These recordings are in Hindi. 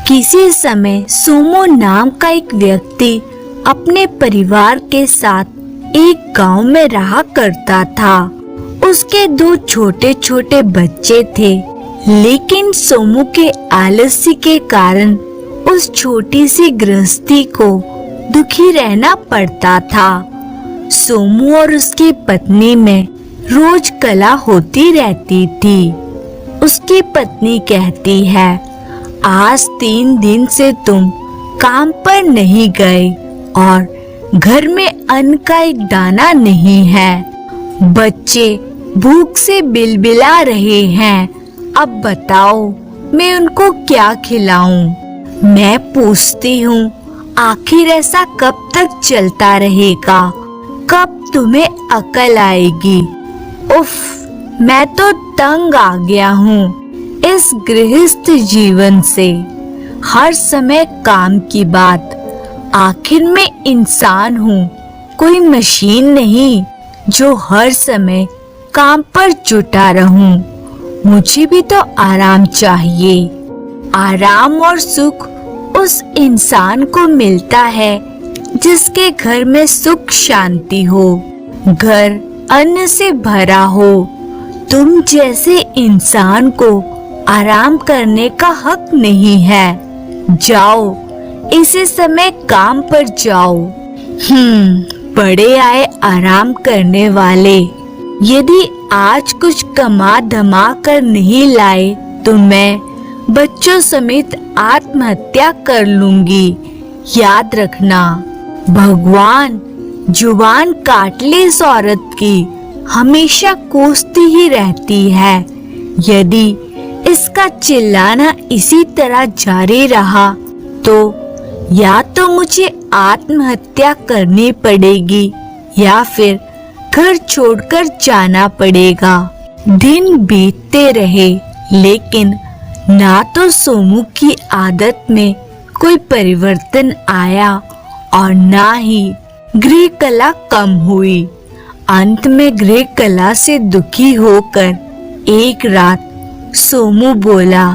किसी समय सोमू नाम का एक व्यक्ति अपने परिवार के साथ एक गांव में रहा करता था। उसके दो छोटे छोटे बच्चे थे, लेकिन सोमू के आलस्य के कारण उस छोटी सी गृहस्थी को दुखी रहना पड़ता था। सोमू और उसकी पत्नी में रोज कलह होती रहती थी। उसकी पत्नी कहती है, आज 3 दिन से तुम काम पर नहीं गए और घर में अन्न का एक दाना नहीं है। बच्चे भूख से बिलबिला रहे हैं। अब बताओ मैं उनको क्या खिलाऊं? मैं पूछती हूँ, आखिर ऐसा कब तक चलता रहेगा? कब तुम्हें अकल आएगी? उफ, मैं तो तंग आ गया हूँ इस गृहस्थ जीवन से। हर समय काम की बात। आखिर मैं इंसान हूँ, कोई मशीन नहीं जो हर समय काम पर जुटा रहूं। मुझे भी तो आराम चाहिए। आराम और सुख उस इंसान को मिलता है जिसके घर में सुख शांति हो, घर अन्न से भरा हो। तुम जैसे इंसान को आराम करने का हक नहीं है। जाओ, इसी समय काम पर जाओ। बड़े आए आराम करने वाले। यदि आज कुछ कमा धमा कर नहीं लाए तो मैं बच्चों समेत आत्महत्या कर लूंगी। याद रखना, भगवान जुबान काट ले इस औरत की, हमेशा कोसती ही रहती है। यदि इसका चिल्लाना इसी तरह जारी रहा तो या तो मुझे आत्महत्या करनी पड़ेगी या फिर घर छोड़कर जाना पड़ेगा। दिन बीतते रहे, लेकिन ना तो सोमू की आदत में कोई परिवर्तन आया और ना ही गृह कला कम हुई। अंत में गृह कला से दुखी होकर एक रात सोमू बोला,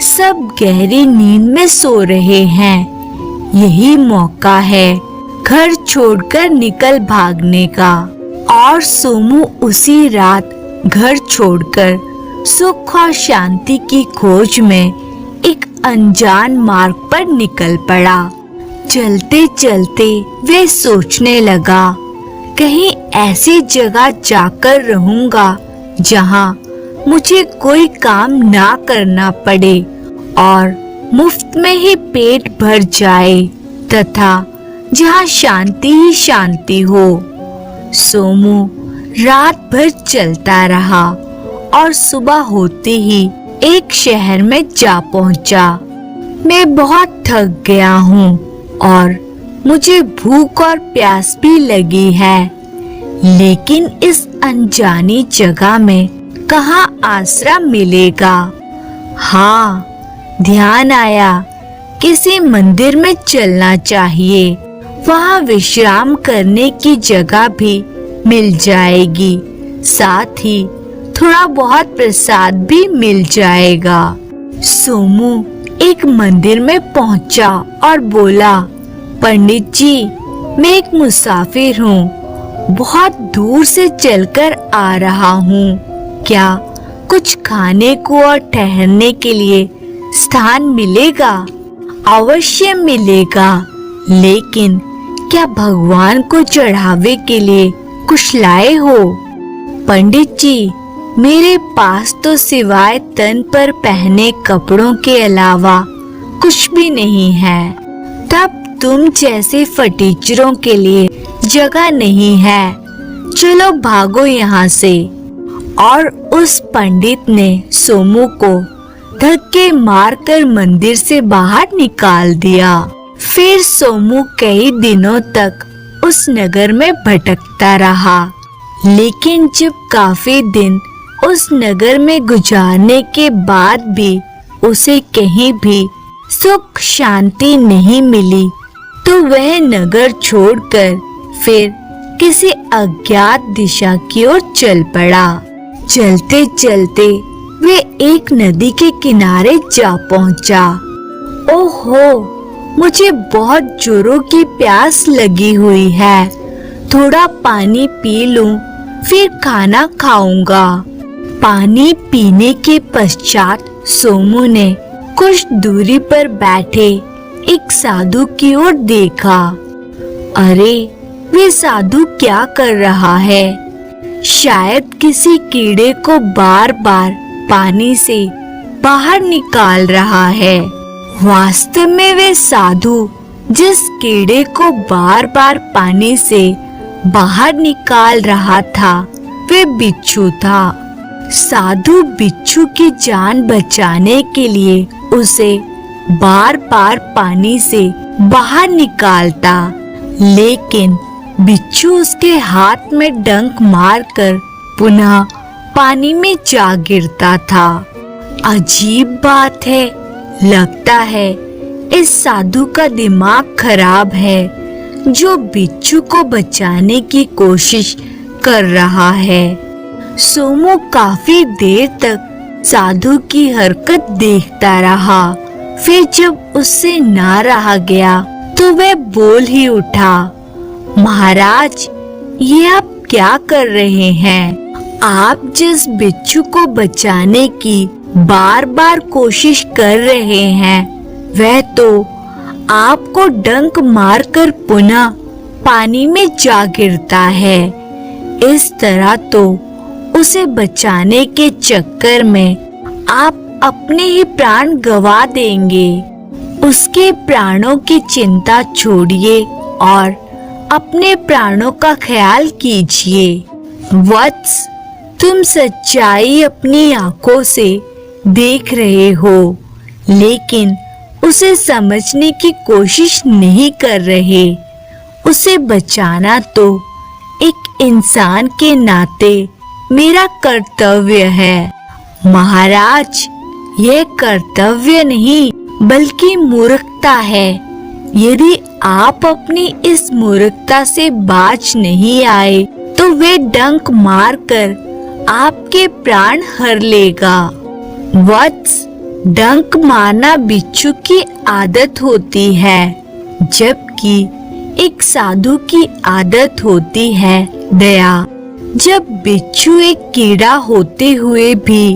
सब गहरी नींद में सो रहे हैं, यही मौका है घर छोड़कर निकल भागने का। और सोमू उसी रात घर छोड़कर सुख और शांति की खोज में एक अनजान मार्ग पर निकल पड़ा। चलते चलते वे सोचने लगा, कहीं ऐसी जगह जाकर रहूंगा जहां मुझे कोई काम ना करना पड़े और मुफ्त में ही पेट भर जाए तथा जहाँ शांति ही शांति हो। सोमू रात भर चलता रहा और सुबह होते ही एक शहर में जा पहुंचा। मैं बहुत थक गया हूँ और मुझे भूख और प्यास भी लगी है, लेकिन इस अनजानी जगह में कहाँ आसरा मिलेगा? हाँ, ध्यान आया, किसी मंदिर में चलना चाहिए। वहाँ विश्राम करने की जगह भी मिल जाएगी, साथ ही थोड़ा बहुत प्रसाद भी मिल जाएगा। सोमू एक मंदिर में पहुंचा और बोला, पंडित जी, मैं एक मुसाफिर हूँ, बहुत दूर से चलकर आ रहा हूँ। क्या कुछ खाने को और ठहरने के लिए स्थान मिलेगा? अवश्य मिलेगा, लेकिन क्या भगवान को चढ़ावे के लिए कुछ लाए हो? पंडित जी, मेरे पास तो सिवाय तन पर पहने कपड़ों के अलावा कुछ भी नहीं है। तब तुम जैसे फटीचरों के लिए जगह नहीं है, चलो भागो यहाँ से। और उस पंडित ने सोमू को धक्के मारकर मंदिर से बाहर निकाल दिया। फिर सोमू कई दिनों तक उस नगर में भटकता रहा, लेकिन जब काफी दिन उस नगर में गुजारने के बाद भी उसे कहीं भी सुख शांति नहीं मिली, तो वह नगर छोड़कर फिर किसी अज्ञात दिशा की ओर चल पड़ा। चलते चलते वे एक नदी के किनारे जा पहुंचा। ओहो, मुझे बहुत जोरों की प्यास लगी हुई है, थोड़ा पानी पी लूं, फिर खाना खाऊंगा। पानी पीने के पश्चात सोमू ने कुछ दूरी पर बैठे एक साधु की ओर देखा। अरे, वे साधु क्या कर रहा है? शायद किसी कीड़े को बार बार पानी से बाहर निकाल रहा है। वास्तव में वे साधु जिस कीड़े को बार बार पानी से बाहर निकाल रहा था, वे बिच्छू था। साधु बिच्छू की जान बचाने के लिए उसे बार बार पानी से बाहर निकालता, लेकिन बिच्छू उसके हाथ में डंक मारकर पुनः पानी में जा गिरता था। अजीब बात है, लगता है इस साधु का दिमाग खराब है जो बिच्छू को बचाने की कोशिश कर रहा है। सोमू काफी देर तक साधु की हरकत देखता रहा। फिर जब उससे ना रहा गया तो वह बोल ही उठा, महाराज, ये आप क्या कर रहे हैं? आप जिस बिच्छू को बचाने की बार बार कोशिश कर रहे हैं, वह तो आपको डंक मारकर पुनः पानी में जा गिरता है। इस तरह तो उसे बचाने के चक्कर में आप अपने ही प्राण गंवा देंगे। उसके प्राणों की चिंता छोड़िए और अपने प्राणों का ख्याल कीजिए। वत्स, तुम सच्चाई अपनी आंखों से देख रहे हो, लेकिन उसे समझने की कोशिश नहीं कर रहे। उसे बचाना तो एक इंसान के नाते मेरा कर्तव्य है। महाराज, यह कर्तव्य नहीं बल्कि मूर्खता है। यदि आप अपनी इस मूर्खता से बाज नहीं आए तो वे डंक मारकर आपके प्राण हर लेगा। वत्स, डंक मारना बिच्छू की आदत होती है, जबकि एक साधु की आदत होती है दया। जब बिच्छू एक कीड़ा होते हुए भी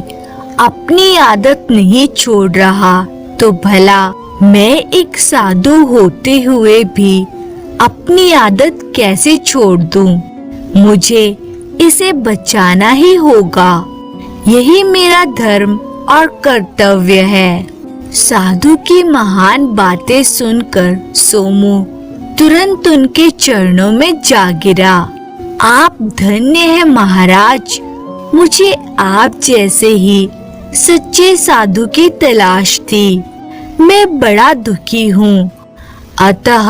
अपनी आदत नहीं छोड़ रहा, तो भला मैं एक साधु होते हुए भी अपनी आदत कैसे छोड़ दूं? मुझे इसे बचाना ही होगा। यही मेरा धर्म और कर्तव्य है। साधु की महान बातें सुनकर सोमू तुरंत उनके चरणों में जा गिरा। आप धन्य हैं महाराज, मुझे आप जैसे ही सच्चे साधु की तलाश थी। मैं बड़ा दुखी हूँ, अतः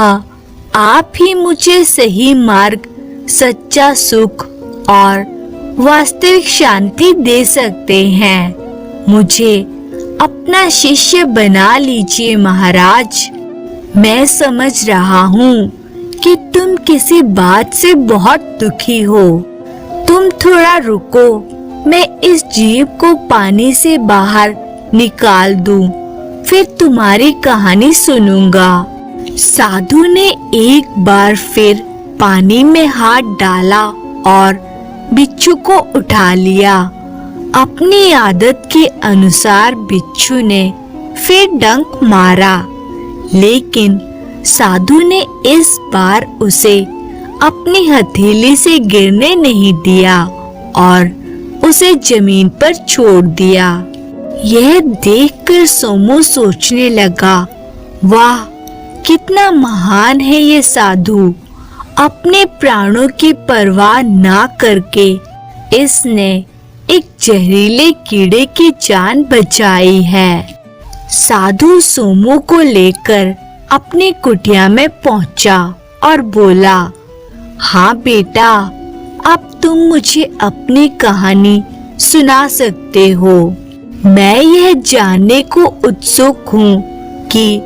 आप ही मुझे सही मार्ग, सच्चा सुख और वास्तविक शांति दे सकते हैं। मुझे अपना शिष्य बना लीजिए महाराज। मैं समझ रहा हूँ कि तुम किसी बात से बहुत दुखी हो। तुम थोड़ा रुको, मैं इस जीव को पानी से बाहर निकाल दूं, फिर तुम्हारी कहानी सुनूंगा। साधु ने एक बार फिर पानी में हाथ डाला और बिच्छू को उठा लिया। अपनी आदत के अनुसार बिच्छू ने फिर डंक मारा, लेकिन साधु ने इस बार उसे अपनी हथेली से गिरने नहीं दिया और उसे जमीन पर छोड़ दिया। यह देखकर सोमू सोचने लगा, वाह, कितना महान है ये साधु। अपने प्राणों की परवाह ना करके इसने एक जहरीले कीड़े की जान बचाई है। साधु सोमू को लेकर अपनी कुटिया में पहुंचा और बोला, हाँ बेटा, अब तुम मुझे अपनी कहानी सुना सकते हो। मैं यह जानने को उत्सुक हूँ कि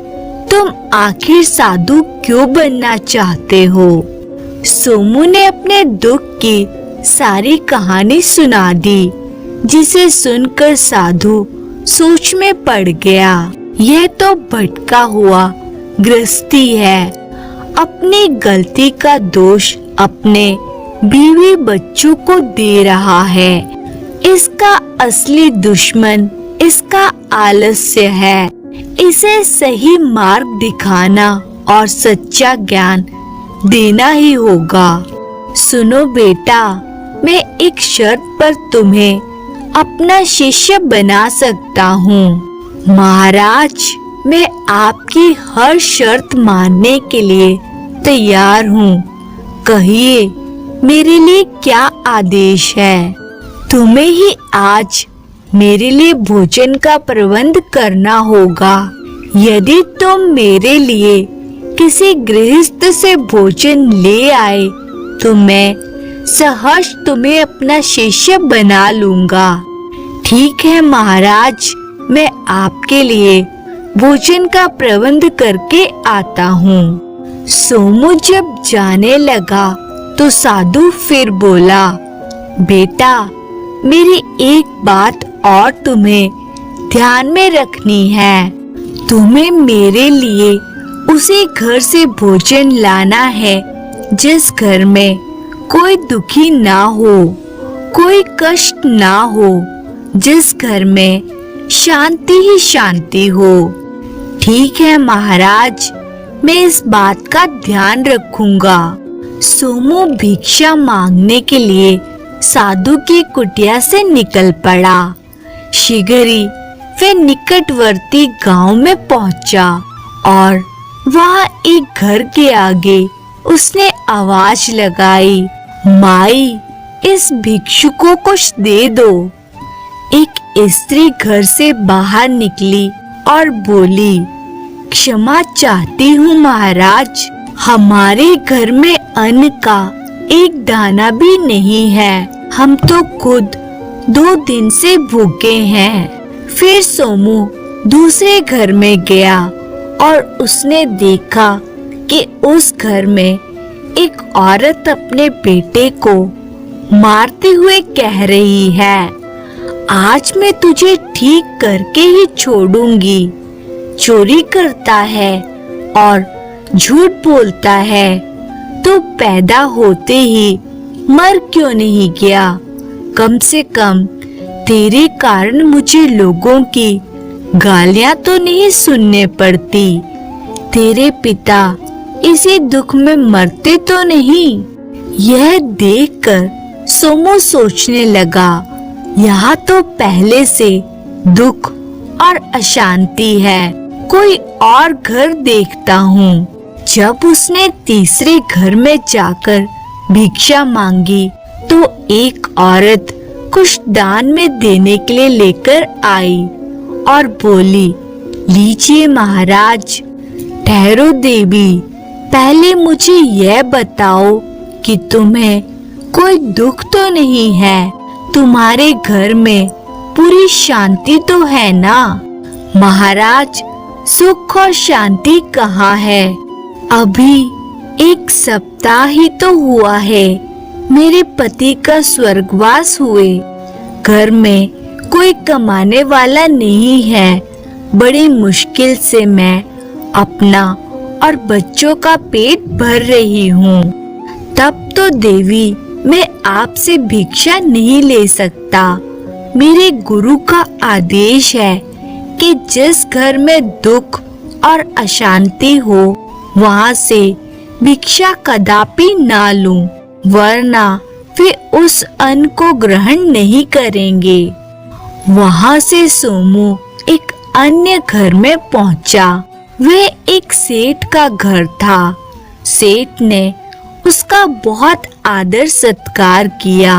तुम आखिर साधु क्यों बनना चाहते हो। सोमू ने अपने दुख की सारी कहानी सुना दी, जिसे सुनकर साधु सोच में पड़ गया। यह तो भटका हुआ गृहस्थी है। अपनी गलती का दोष अपने बीवी बच्चों को दे रहा है। इसका असली दुश्मन इसका आलस्य है। इसे सही मार्ग दिखाना और सच्चा ज्ञान देना ही होगा। सुनो बेटा, मैं एक शर्त पर तुम्हें अपना शिष्य बना सकता हूँ। महाराज, मैं आपकी हर शर्त मानने के लिए तैयार हूँ। कहिए, मेरे लिए क्या आदेश है? तुम्हें ही आज मेरे लिए भोजन का प्रबंध करना होगा। यदि तुम मेरे लिए किसी गृहस्थ से भोजन ले आए तो मैं सहर्ष तुम्हें अपना शिष्य बना लूंगा। ठीक है महाराज, मैं आपके लिए भोजन का प्रबंध करके आता हूँ। सोमू जब जाने लगा तो साधु फिर बोला, बेटा, मेरी एक बात और तुम्हें ध्यान में रखनी है। तुम्हें मेरे लिए उसी घर से भोजन लाना है जिस घर में कोई दुखी ना हो, कोई कष्ट ना हो, जिस घर में शांति ही शांति हो। ठीक है महाराज, मैं इस बात का ध्यान रखूंगा। सोमू भिक्षा मांगने के लिए साधु की कुटिया से निकल पड़ा। शीघ्र ही वह निकटवर्ती गांव में पहुंचा और वहां एक घर के आगे उसने आवाज लगाई, माई, इस भिक्षु को कुछ दे दो। एक स्त्री घर से बाहर निकली और बोली, क्षमा चाहती हूँ महाराज, हमारे घर में अन्न का एक दाना भी नहीं है। हम तो खुद 2 दिन से भूखे हैं। फिर सोमू दूसरे घर में गया और उसने देखा कि उस घर में एक औरत अपने बेटे को मारते हुए कह रही है, आज मैं तुझे ठीक करके ही छोड़ूंगी। चोरी करता है और झूठ बोलता है तो पैदा होते ही मर क्यों नहीं गया? कम से कम तेरे कारण मुझे लोगों की गालियां तो नहीं सुनने पड़ती। तेरे पिता इसी दुख में मरते तो नहीं? यह देखकर सोमू सोचने लगा, यहाँ तो पहले से दुख और अशांति है, कोई और घर देखता हूँ। जब उसने तीसरे घर में जाकर भिक्षा मांगी तो एक औरत कुछ दान में देने के लिए लेकर आई और बोली, लीजिए महाराज। ठहरो देवी, पहले मुझे यह बताओ कि तुम्हें कोई दुख तो नहीं है? तुम्हारे घर में पूरी शांति तो है ना? महाराज, सुख और शांति कहाँ है? अभी 1 सप्ताह ही तो हुआ है मेरे पति का स्वर्गवास हुए। घर में कोई कमाने वाला नहीं है। बड़ी मुश्किल से मैं अपना और बच्चों का पेट भर रही हूँ। तब तो देवी, मैं आपसे भिक्षा नहीं ले सकता। मेरे गुरु का आदेश है कि जिस घर में दुख और अशांति हो वहाँ से भिक्षा कदापि ना लूं, वरना वे उस अन्न को ग्रहण नहीं करेंगे। वहाँ से सोमू एक अन्य घर में पहुँचा। वह एक सेठ का घर था। सेठ ने उसका बहुत आदर सत्कार किया।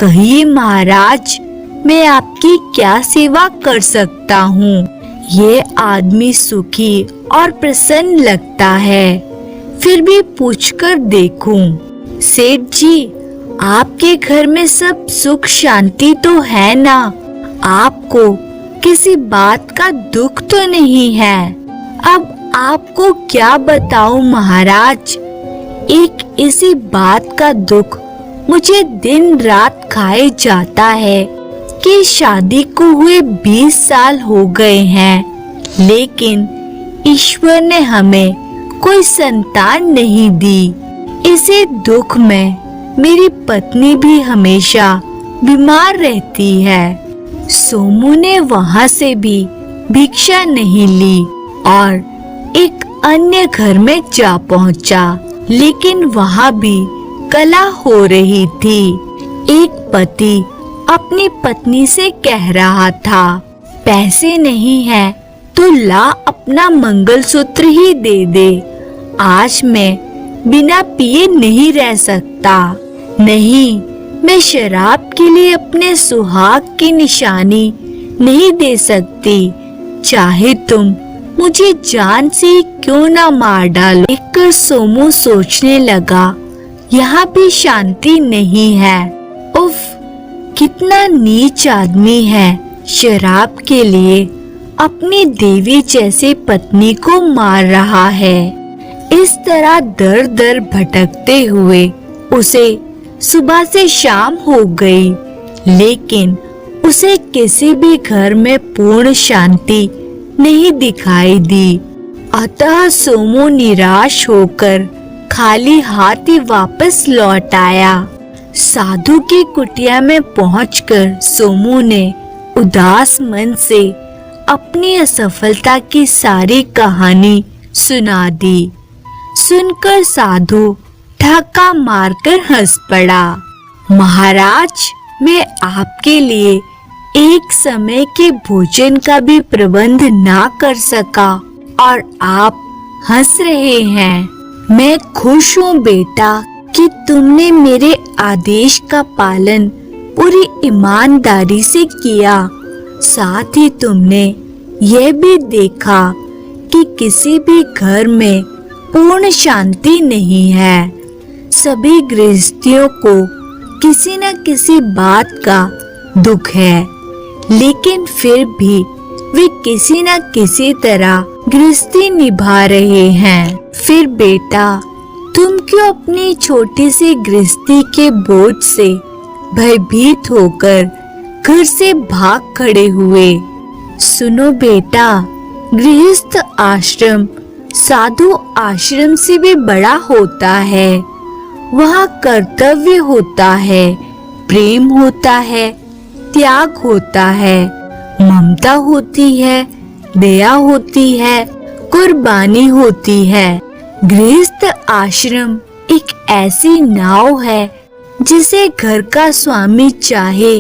कहिए महाराज, मैं आपकी क्या सेवा कर सकता हूँ? ये आदमी सुखी और प्रसन्न लगता है, फिर भी पूछकर देखूं। सेठ जी, आपके घर में सब सुख शांति तो है ना? आपको किसी बात का दुख तो नहीं है? अब आपको क्या बताऊं महाराज, एक इसी बात का दुख मुझे दिन रात खाए जाता है कि शादी को हुए 20 साल हो गए हैं, लेकिन ईश्वर ने हमें कोई संतान नहीं दी। इसी दुख में मेरी पत्नी भी हमेशा बीमार रहती है। सोमू ने वहां से भी भिक्षा नहीं ली और एक अन्य घर में जा पहुंचा, लेकिन वहां भी कलह हो रही थी। एक पति अपनी पत्नी से कह रहा था, पैसे नहीं है तो ला अपना मंगलसूत्र ही दे दे। आज मैं बिना पिए नहीं रह सकता। नहीं, मैं शराब के लिए अपने सुहाग की निशानी नहीं दे सकती, चाहे तुम मुझे जान से क्यों ना मार डालो। देखकर सोमू सोचने लगा, यहाँ भी शांति नहीं है। उफ, कितना नीच आदमी है, शराब के लिए अपनी देवी जैसी पत्नी को मार रहा है। इस तरह दर दर भटकते हुए उसे सुबह से शाम हो गई, लेकिन उसे किसी भी घर में पूर्ण शांति नहीं दिखाई दी। अतः सोमू निराश होकर खाली हाथ ही वापस लौट आया। साधु की कुटिया में पहुंचकर सोमू ने उदास मन से अपनी असफलता की सारी कहानी सुना दी। सुनकर साधु ठक्का मारकर हंस पड़ा। महाराज, मैं आपके लिए एक समय के भोजन का भी प्रबंध ना कर सका और आप हंस रहे हैं। मैं खुश हूँ बेटा कि तुमने मेरे आदेश का पालन पूरी ईमानदारी से किया। साथ ही तुमने यह भी देखा कि किसी भी घर में पूर्ण शांति नहीं है। सभी गृहस्थियों को किसी न किसी बात का दुख है, लेकिन फिर भी वे किसी न किसी तरह गृहस्थी निभा रहे हैं। फिर बेटा, तुम क्यों अपनी छोटी सी गृहस्थी के बोझ से भयभीत होकर घर से भाग खड़े हुए? सुनो बेटा, गृहस्थ आश्रम साधु आश्रम से भी बड़ा होता है। वहाँ कर्तव्य होता है, प्रेम होता है, त्याग होता है, ममता होती है, दया होती है, कुर्बानी होती है। गृहस्थ आश्रम एक ऐसी नाव है जिसे घर का स्वामी चाहे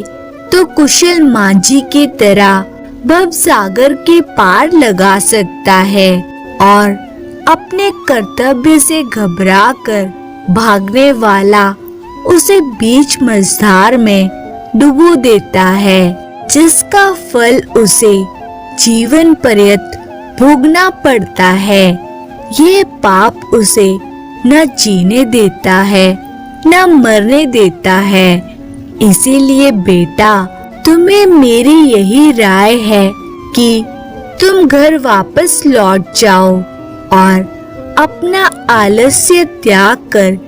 तो कुशल माझी की तरह भव सागर के पार लगा सकता है और अपने कर्तव्य से घबराकर भागने वाला उसे बीच मझधार में डुबो देता है, जिसका फल उसे जीवन पर्यंत भोगना पड़ता है। ये पाप उसे न जीने देता है न मरने देता है। इसीलिए बेटा, तुम्हें मेरी यही राय है कि तुम घर वापस लौट जाओ और अपना आलस्य त्याग कर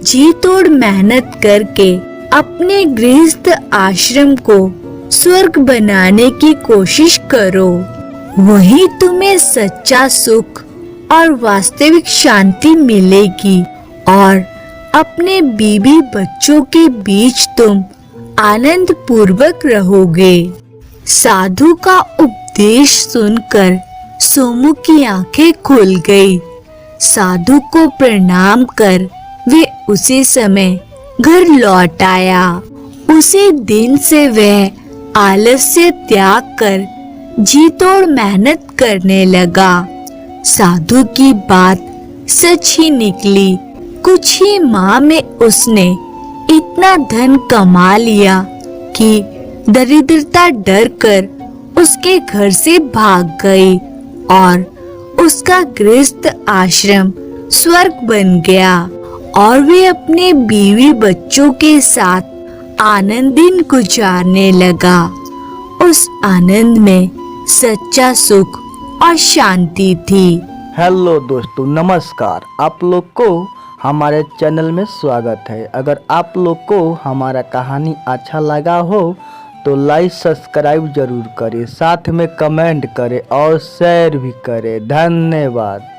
जी तोड़ मेहनत करके अपने गृहस्थ आश्रम को स्वर्ग बनाने की कोशिश करो। वही तुम्हें सच्चा सुख और वास्तविक शांति मिलेगी और अपने बीवी बच्चों के बीच तुम आनंद पूर्वक रहोगे। साधु का उपदेश सुनकर सोमू की आंखें खुल गई। साधु को प्रणाम कर वे उसी समय घर लौट आया। उसी दिन से वह आलस्य त्याग कर जी तोड़ मेहनत करने लगा। साधु की बात सच ही निकली। कुछ ही माह में उसने इतना धन कमा लिया कि दरिद्रता डर कर उसके घर से भाग गई और उसका गृहस्थ आश्रम स्वर्ग बन गया और वे अपने बीवी बच्चों के साथ आनंद दिन गुजारने लगा। उस आनंद में सच्चा सुख और शांति थी। हेलो दोस्तों, नमस्कार। आप लोग को हमारे चैनल में स्वागत है। अगर आप लोग को हमारा कहानी अच्छा लगा हो तो लाइक सब्सक्राइब जरूर करें, साथ में कमेंट करें और शेयर भी करें। धन्यवाद।